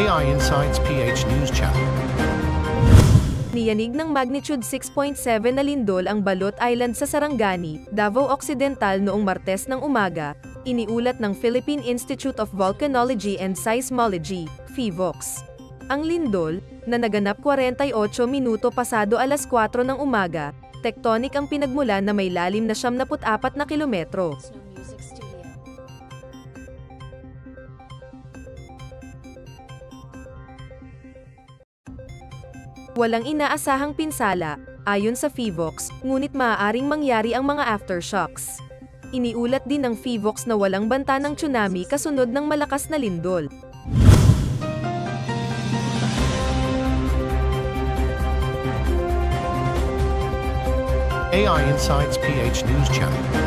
AI Insights PH News Channel. Niyanig ng magnitude 6.7 na lindol ang Balot Island sa Sarangani, Davao Occidental noong Martes ng umaga, iniulat ng Philippine Institute of Volcanology and Seismology, PHIVOLCS. Ang lindol, na naganap 48 minuto pasado alas 4 ng umaga, tectonic ang pinagmulan na may lalim na 74 na kilometro. Walang inaasahang pinsala, ayon sa PHIVOLCS, ngunit maaaring mangyari ang mga aftershocks. Iniulat din ng PHIVOLCS na walang banta ng tsunami kasunod ng malakas na lindol. AI Insights PH News Channel.